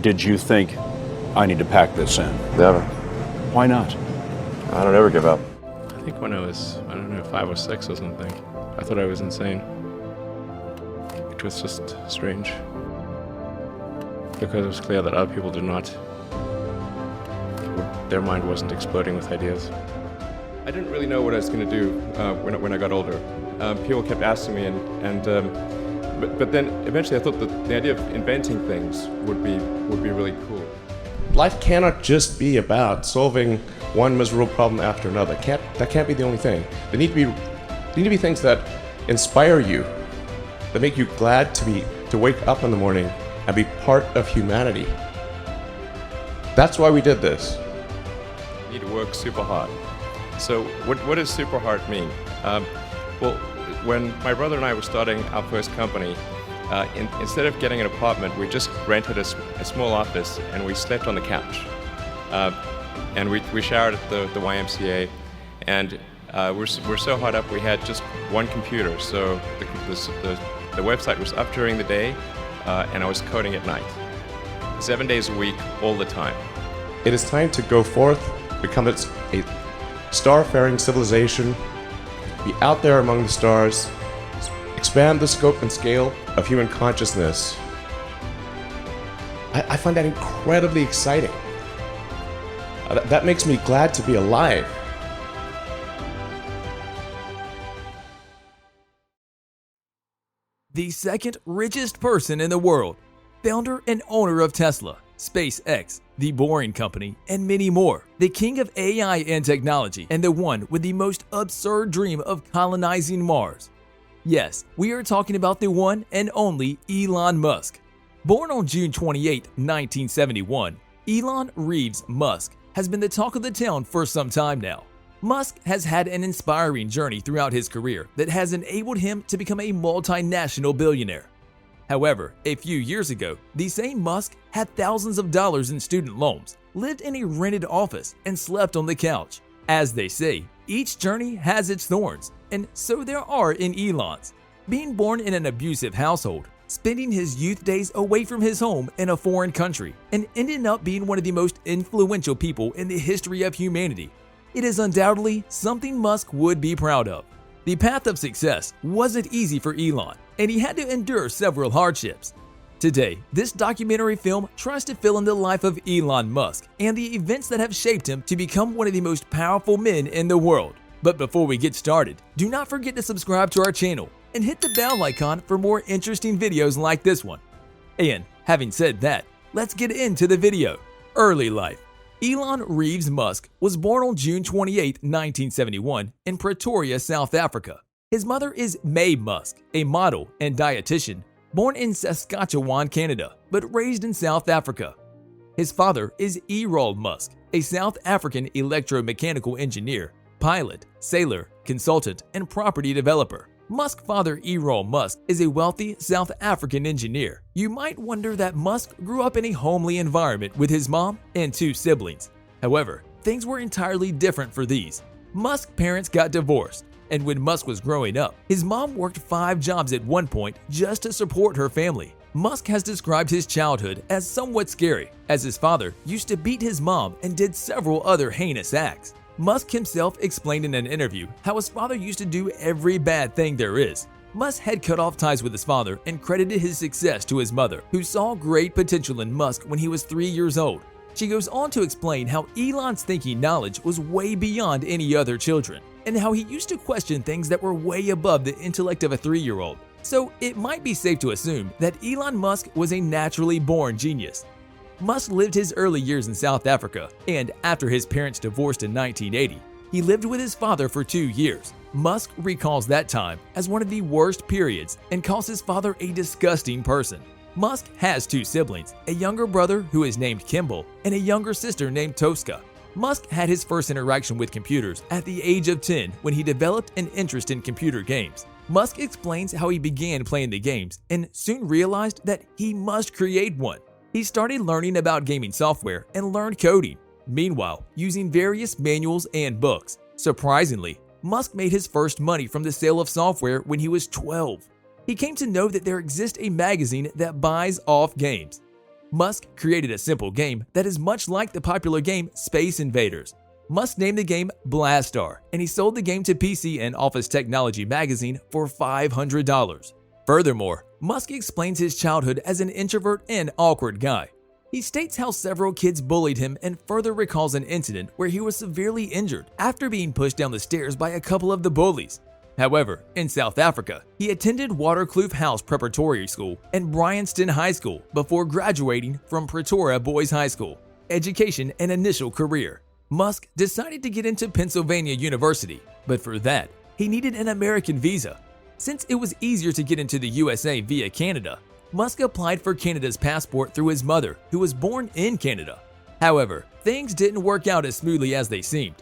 did you think, I need to pack this in? Never. Why not? I don't ever give up. I think when I was, 5 or 6 or something, I thought I was insane. It was just strange. Because it was clear that other people did not. Their mind wasn't exploding with ideas. I didn't really know what I was going to do when I got older. People kept asking me, but then eventually I thought that the idea of inventing things would be really cool. Life cannot just be about solving one miserable problem after another. That can't be the only thing. There need to be things that inspire you, that make you glad to wake up in the morning and be part of humanity. That's why we did this. You need to work super hard. So what does super hard mean? Well, when my brother and I were starting our first company, instead of getting an apartment, we just rented a small office and we slept on the couch. And we showered at the YMCA, and we're so hot up we had just one computer. So the website was up during the day, and I was coding at night. 7 days a week, all the time. It is time to go forth, become a star-faring civilization, be out there among the stars, expand the scope and scale of human consciousness. I find that incredibly exciting. That makes me glad to be alive. The second richest person in the world, founder and owner of Tesla, SpaceX, The Boring Company, and many more. The king of AI and technology, and the one with the most absurd dream of colonizing Mars. Yes, we are talking about the one and only Elon Musk. Born on June 28, 1971, Elon Reeves Musk has been the talk of the town for some time now. Musk has had an inspiring journey throughout his career that has enabled him to become a multinational billionaire. However, a few years ago, the same Musk had thousands of dollars in student loans, lived in a rented office, and slept on the couch. As they say, each journey has its thorns, and so there are in Elon's. Being born in an abusive household, spending his youth days away from his home in a foreign country, and ending up being one of the most influential people in the history of humanity. It is undoubtedly something Musk would be proud of. The path of success wasn't easy for Elon, and he had to endure several hardships. Today, this documentary film tries to fill in the life of Elon Musk and the events that have shaped him to become one of the most powerful men in the world. But before we get started, do not forget to subscribe to our channel and hit the bell icon for more interesting videos like this one. And having said that, let's get into the video. Early life. Elon Reeves Musk was born on June 28, 1971 in Pretoria, South Africa. His mother is Mae Musk, a model and dietitian, born in Saskatchewan, Canada, but raised in South Africa. His father is Errol Musk, a South African electromechanical engineer, pilot, sailor, consultant, and property developer. Musk's father, Elon Musk, is a wealthy South African engineer. You might wonder that Musk grew up in a homely environment with his mom and 2 siblings. However, things were entirely different for these. Musk's parents got divorced, and when Musk was growing up, his mom worked 5 jobs at one point just to support her family. Musk has described his childhood as somewhat scary, as his father used to beat his mom and did several other heinous acts. Musk himself explained in an interview how his father used to do every bad thing there is. Musk had cut off ties with his father and credited his success to his mother, who saw great potential in Musk when he was 3 years old. She goes on to explain how Elon's thinking knowledge was way beyond any other children, and how he used to question things that were way above the intellect of a 3-year-old. So it might be safe to assume that Elon Musk was a naturally born genius. Musk lived his early years in South Africa, and after his parents divorced in 1980, he lived with his father for 2 years. Musk recalls that time as one of the worst periods and calls his father a disgusting person. Musk has 2 siblings, a younger brother who is named Kimball and a younger sister named Tosca. Musk had his first interaction with computers at the age of 10 when he developed an interest in computer games. Musk explains how he began playing the games and soon realized that he must create one. He started learning about gaming software and learned coding, meanwhile using various manuals and books. Surprisingly, Musk made his first money from the sale of software when he was 12. He came to know that there exists a magazine that buys off games. Musk created a simple game that is much like the popular game Space Invaders. Musk named the game Blastar, and he sold the game to PC and Office Technology magazine for $500. Furthermore, Musk explains his childhood as an introvert and awkward guy. He states how several kids bullied him and further recalls an incident where he was severely injured after being pushed down the stairs by a couple of the bullies. However, in South Africa, he attended Waterkloof House Preparatory School and BRYANSTON High School before graduating from Pretoria Boys High School. Education and initial career. Musk decided to get into Pennsylvania University, but for that, he needed an American visa. Since it was easier to get into the USA via Canada, Musk applied for Canada's passport through his mother, who was born in Canada. However, things didn't work out as smoothly as they seemed.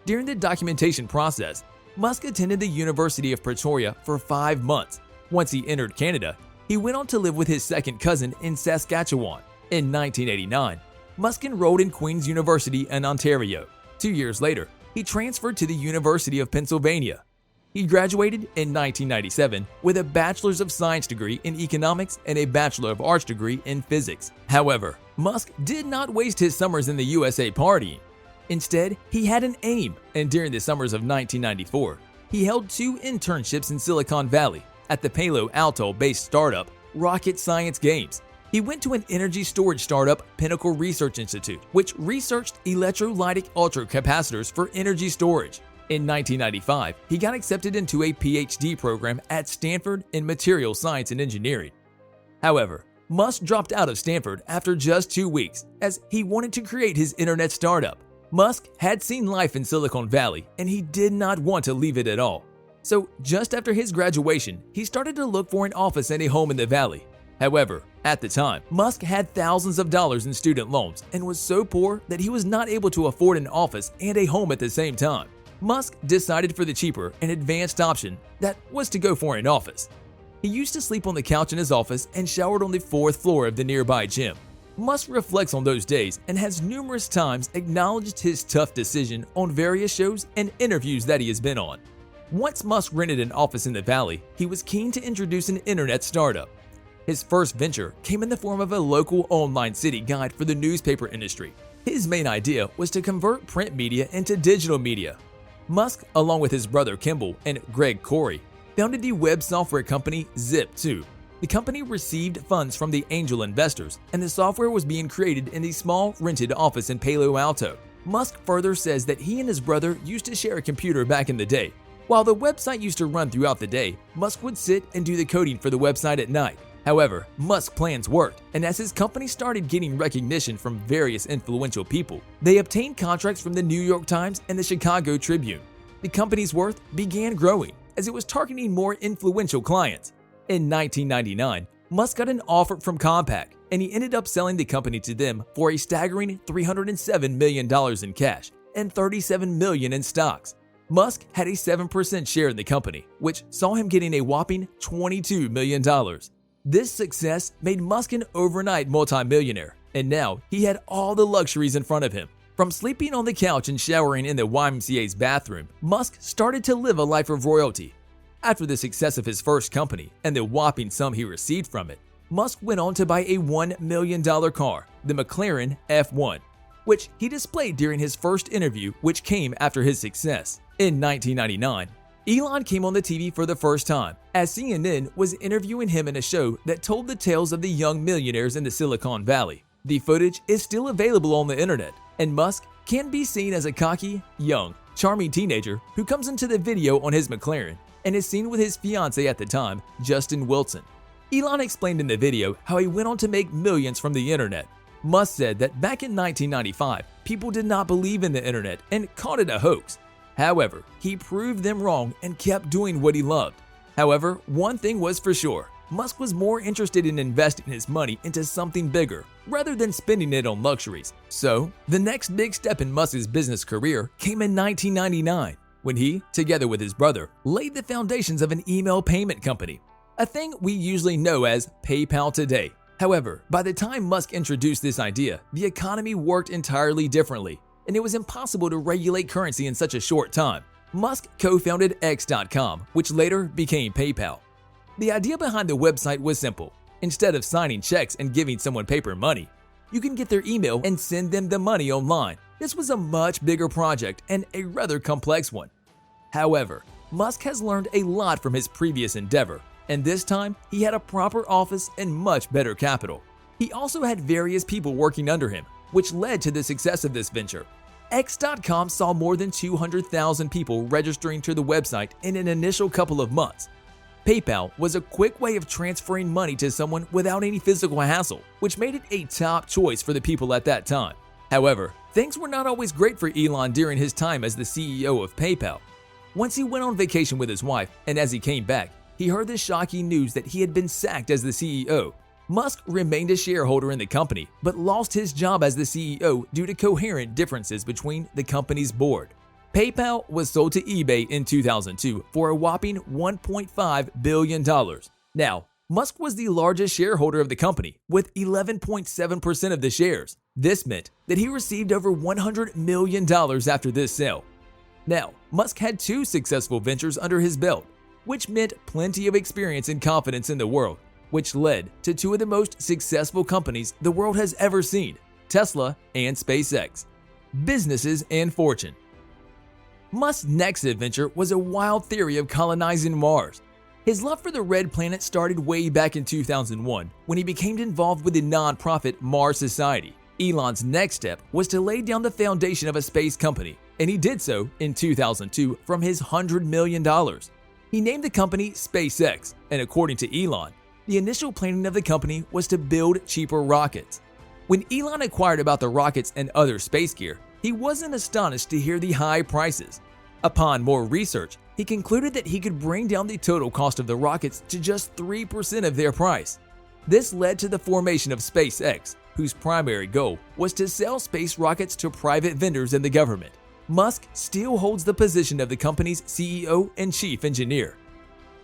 During the documentation process, Musk attended the University of Pretoria for 5 months. Once he entered Canada, he went on to live with his second cousin in Saskatchewan. In 1989, Musk enrolled in Queen's University in Ontario. 2 years later, he transferred to the University of Pennsylvania. He graduated in 1997 with a Bachelor's of Science degree in Economics and a Bachelor of Arts degree in Physics. However, Musk did not waste his summers in the USA partying. Instead, he had an aim, and during the summers of 1994, he held 2 internships in Silicon Valley at the Palo Alto-based startup Rocket Science Games. He went to an energy storage startup, Pinnacle Research Institute, which researched electrolytic ultracapacitors for energy storage. In 1995, he got accepted into a PhD program at Stanford in Material Science and Engineering. However, Musk dropped out of Stanford after just 2 weeks as he wanted to create his internet startup. Musk had seen life in Silicon Valley and he did not want to leave it at all. So just after his graduation, he started to look for an office and a home in the valley. However, at the time, Musk had thousands of dollars in student loans and was so poor that he was not able to afford an office and a home at the same time. Musk decided for the cheaper and advanced option that was to go for an office. He used to sleep on the couch in his office and showered on the 4th floor of the nearby gym. Musk reflects on those days and has numerous times acknowledged his tough decision on various shows and interviews that he has been on. Once Musk rented an office in the valley, he was keen to introduce an internet startup. His first venture came in the form of a local online city guide for the newspaper industry. His main idea was to convert print media into digital media. Musk, along with his brother Kimball and Greg Corey, founded the web software company Zip2. The company received funds from the angel investors, and the software was being created in the small rented office in Palo Alto. Musk further says that he and his brother used to share a computer back in the day. While the website used to run throughout the day, Musk would sit and do the coding for the website at night. However, Musk's plans worked, and as his company started getting recognition from various influential people, they obtained contracts from the New York Times and the Chicago Tribune. The company's worth began growing as it was targeting more influential clients. In 1999, Musk got an offer from Compaq, and he ended up selling the company to them for a staggering $307 million in cash and $37 million in stocks. Musk had a 7% share in the company, which saw him getting a whopping $22 million. This success made Musk an overnight multimillionaire, and now he had all the luxuries in front of him. From sleeping on the couch and showering in the YMCA's bathroom, Musk started to live a life of royalty. After the success of his first company and the whopping sum he received from it, Musk went on to buy a $1 million car, the McLaren F1, which he displayed during his first interview, which came after his success. In 1999, Elon came on the TV for the first time, as CNN was interviewing him in a show that told the tales of the young millionaires in the Silicon Valley. The footage is still available on the internet, and Musk can be seen as a cocky, young, charming teenager who comes into the video on his McLaren and is seen with his fiancée at the time, Justin Wilson. Elon explained in the video how he went on to make millions from the internet. Musk said that back in 1995, people did not believe in the internet and called it a hoax. However, he proved them wrong and kept doing what he loved. However, one thing was for sure, Musk was more interested in investing his money into something bigger rather than spending it on luxuries. So, the next big step in Musk's business career came in 1999, when he, together with his brother, laid the foundations of an email payment company, a thing we usually know as PayPal today. However, by the time Musk introduced this idea, the economy worked entirely differently, and it was impossible to regulate currency in such a short time. Musk co-founded X.com, which later became PayPal. The idea behind the website was simple. Instead of signing checks and giving someone paper money, You can get their email and send them the money online. This was a much bigger project and a rather complex one. However, Musk has learned a lot from his previous endeavor, and this time he had a proper office and much better capital. He also had various people working under him, which led to the success of this venture. X.com saw more than 200,000 people registering to the website in an initial couple of months. PayPal was a quick way of transferring money to someone without any physical hassle, which made it a top choice for the people at that time. However, things were not always great for Elon during his time as the CEO of PayPal. Once he went on vacation with his wife, and as he came back, he heard the shocking news that he had been sacked as the CEO. Musk remained a shareholder in the company, but lost his job as the CEO due to coherent differences between the company's board. PayPal was sold to eBay in 2002 for a whopping $1.5 billion. Now, Musk was the largest shareholder of the company, with 11.7% of the shares. This meant that he received over $100 million after this sale. Now, Musk had two successful ventures under his belt, which meant plenty of experience and confidence in the world, which led to two of the most successful companies the world has ever seen, Tesla and SpaceX. Businesses and fortune. Musk's next adventure was a wild theory of colonizing Mars. His love for the red planet started way back in 2001 when he became involved with the non-profit Mars Society. Elon's next step was to lay down the foundation of a space company, and he did so in 2002 from his $100 million. He named the company SpaceX, and according to Elon, the initial planning of the company was to build cheaper rockets. When Elon inquired about the rockets and other space gear, he wasn't astonished to hear the high prices. Upon more research, he concluded that he could bring down the total cost of the rockets to just 3% of their price. This led to the formation of SpaceX, whose primary goal was to sell space rockets to private vendors and the government. Musk still holds the position of the company's CEO and chief engineer.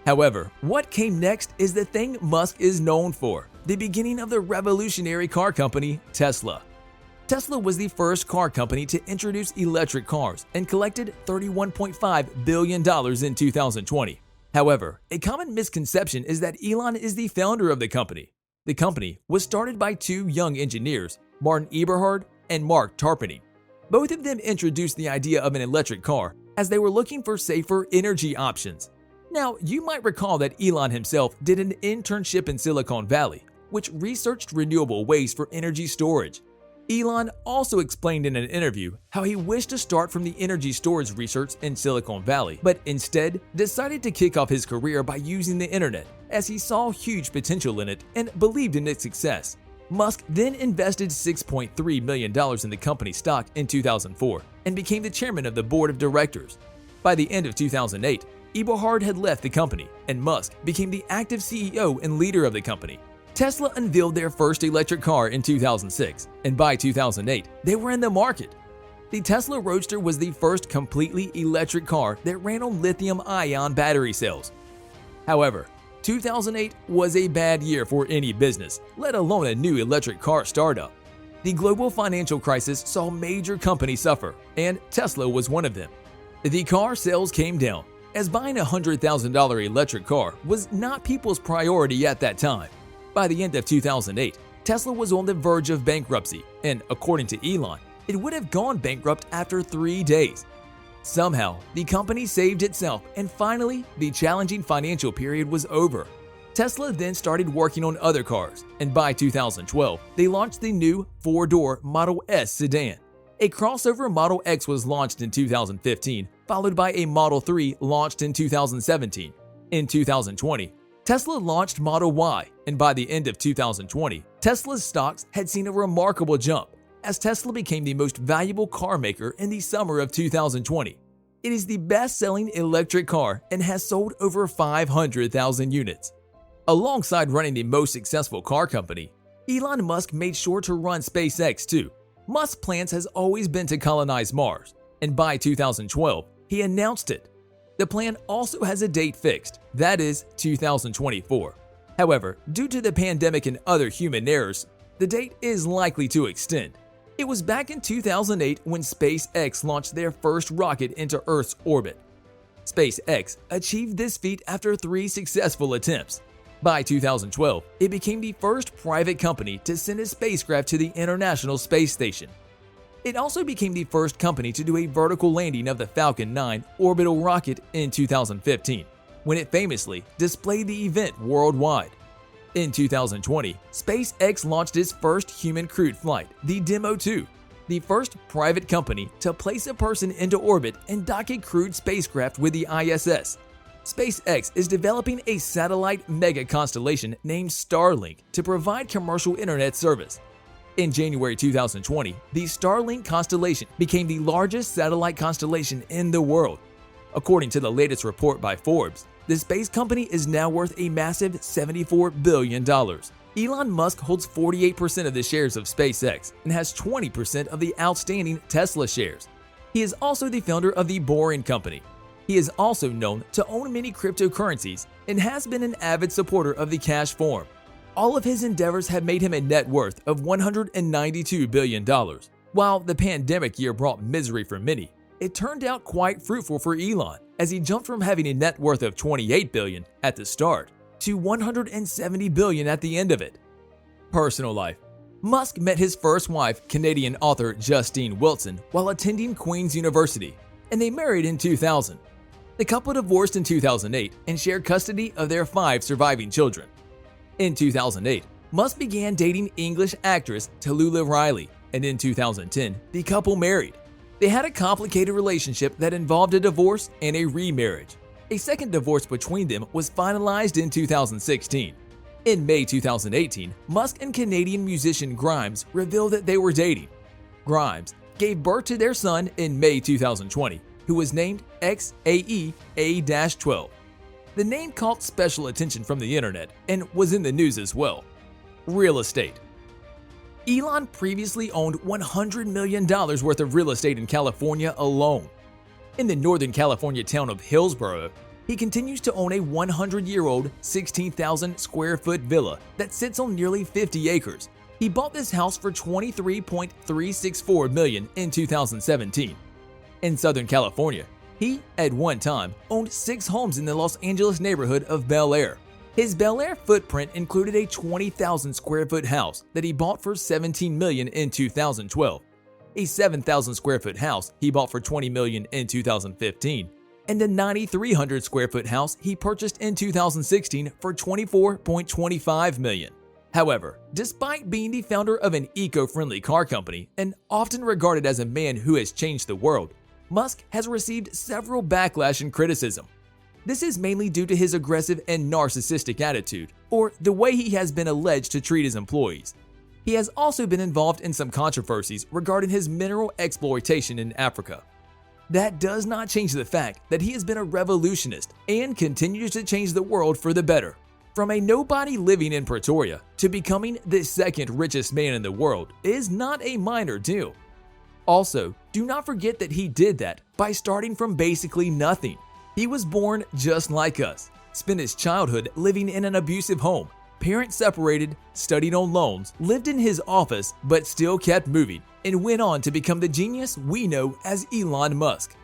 However, what came next is the thing Musk is known for, the beginning of the revolutionary car company, Tesla. Tesla was the first car company to introduce electric cars and collected $31.5 billion in 2020. However, a common misconception is that Elon is the founder of the company. The company was started by two young engineers, Martin Eberhard and Mark Tarpenning. Both of them introduced the idea of an electric car as they were looking for safer energy options. Now, you might recall that Elon himself did an internship in Silicon Valley, which researched renewable ways for energy storage. Elon also explained in an interview how he wished to start from the energy storage research in Silicon Valley, but instead decided to kick off his career by using the internet, as he saw huge potential in it and believed in its success. Musk then invested $6.3 million in the company's stock in 2004 and became the chairman of the board of directors. By the end of 2008, Eberhard had left the company, and Musk became the active CEO and leader of the company. Tesla unveiled their first electric car in 2006, and by 2008, they were in the market. The Tesla Roadster was the first completely electric car that ran on lithium-ion battery cells. However, 2008 was a bad year for any business, let alone a new electric car startup. The global financial crisis saw major companies suffer, and Tesla was one of them. The car sales came down, as buying a $100,000 electric car was not people's priority at that time. By the end of 2008, Tesla was on the verge of bankruptcy, and according to Elon, it would have gone bankrupt after 3 days. Somehow, the company saved itself, and finally, the challenging financial period was over. Tesla then started working on other cars, and by 2012, they launched the new 4-door Model S sedan. A crossover Model X was launched in 2015, followed by a Model 3 launched in 2017. In 2020, Tesla launched Model Y, and by the end of 2020, Tesla's stocks had seen a remarkable jump, as Tesla became the most valuable car maker in the summer of 2020. It is the best-selling electric car and has sold over 500,000 units. Alongside running the most successful car company, Elon Musk made sure to run SpaceX too. Musk's plans has always been to colonize Mars, and by 2012, he announced it. The plan also has a date fixed, that is 2024. However, due to the pandemic and other human errors, the date is likely to extend. It was back in 2008 when SpaceX launched their first rocket into Earth's orbit. SpaceX achieved this feat after 3 successful attempts. By 2012, it became the first private company to send a spacecraft to the International Space Station. It also became the first company to do a vertical landing of the Falcon 9 orbital rocket in 2015, when it famously displayed the event worldwide. In 2020, SpaceX launched its first human crewed flight, the Demo 2, the first private company to place a person into orbit and dock a crewed spacecraft with the ISS. SpaceX is developing a satellite mega constellation named Starlink to provide commercial internet service. In January 2020, the Starlink constellation became the largest satellite constellation in the world. According to the latest report by Forbes, the space company is now worth a massive $74 billion. Elon Musk holds 48% of the shares of SpaceX and has 20% of the outstanding Tesla shares. He is also the founder of the Boring Company. He is also known to own many cryptocurrencies and has been an avid supporter of the cash form. All of his endeavors have made him a net worth of $192 billion. While the pandemic year brought misery for many, it turned out quite fruitful for Elon, as he jumped from having a net worth of $28 billion at the start to $170 billion at the end of it. Personal life. Musk met his first wife, Canadian author Justine Wilson, while attending Queen's University, and they married in 2000. The couple divorced in 2008 and shared custody of their 5 surviving children. In 2008, Musk began dating English actress Tallulah Riley, and in 2010, the couple married. They had a complicated relationship that involved a divorce and a remarriage. A second divorce between them was finalized in 2016. In May 2018, Musk and Canadian musician Grimes revealed that they were dating. Grimes gave birth to their son in May 2020, who was named XAE-A-12. The name caught special attention from the internet and was in the news as well. Real estate. Elon previously owned $100 million worth of real estate in California alone. In the Northern California town of Hillsborough, he continues to own a 100-year-old, 16,000 square foot villa that sits on nearly 50 acres. He bought this house for $23.364 million in 2017. In Southern California, he, at one time, owned 6 homes in the Los Angeles neighborhood of Bel Air. His Bel Air footprint included a 20,000 square foot house that he bought for $17 million in 2012, a 7,000 square foot house he bought for $20 million in 2015, and a 9,300 square foot house he purchased in 2016 for $24.25 million. However, despite being the founder of an eco-friendly car company and often regarded as a man who has changed the world, Musk has received several backlash and criticism. This is mainly due to his aggressive and narcissistic attitude, or the way he has been alleged to treat his employees. He has also been involved in some controversies regarding his mineral exploitation in Africa. That does not change the fact that he has been a revolutionist and continues to change the world for the better. From a nobody living in Pretoria to becoming the second richest man in the world is not a minor deal. Also, do not forget that he did that by starting from basically nothing. He was born just like us, spent his childhood living in an abusive home, parents separated, studied on loans, lived in his office but still kept moving, and went on to become the genius we know as Elon Musk.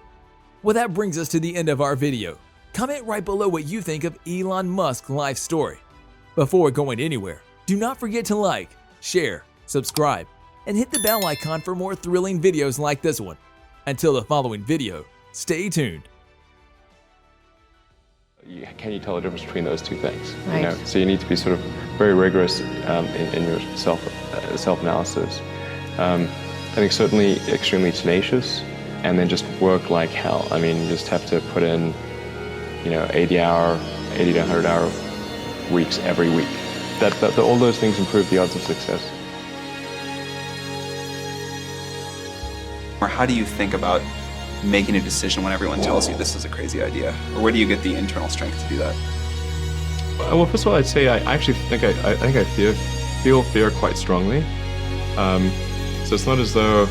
Well, that brings us to the end of our video. Comment right below what you think of Elon Musk's life story. Before going anywhere, do not forget to like, share, subscribe, and hit the bell icon for more thrilling videos like this one. Until the following video, stay tuned. Can you tell the difference between those two things? Right. You know? So you need to be sort of very rigorous in your self-analysis. I think certainly extremely tenacious, and then just work like hell. I mean, you just have to put in, 80 to 100-hour weeks every week. All those things improve the odds of success. Or how do you think about making a decision when everyone tells you this is a crazy idea? Or where do you get the internal strength to do that? Well, first of all, I'd say I actually think I feel fear quite strongly. So it's not as though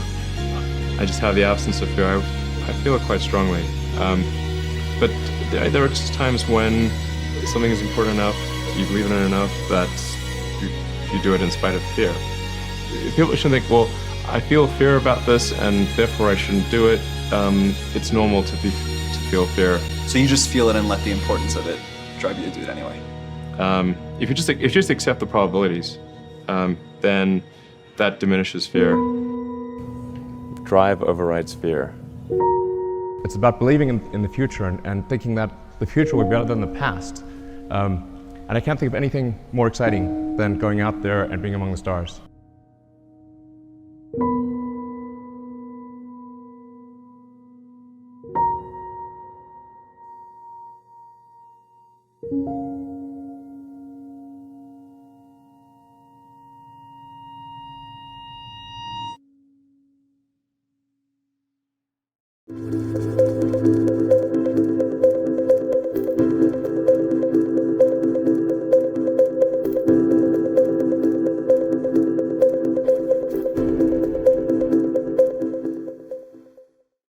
I just have the absence of fear. I feel it quite strongly. But there are just times when something is important enough, you believe in it enough, that you do it in spite of fear. People shouldn't think, well, I feel fear about this and therefore I shouldn't do it. It's normal to feel fear. So you just feel it and let the importance of it drive you to do it anyway? If you just accept the probabilities, then that diminishes fear. Drive overrides fear. It's about believing in the future and thinking that the future will be better than the past. And I can't think of anything more exciting than going out there and being among the stars.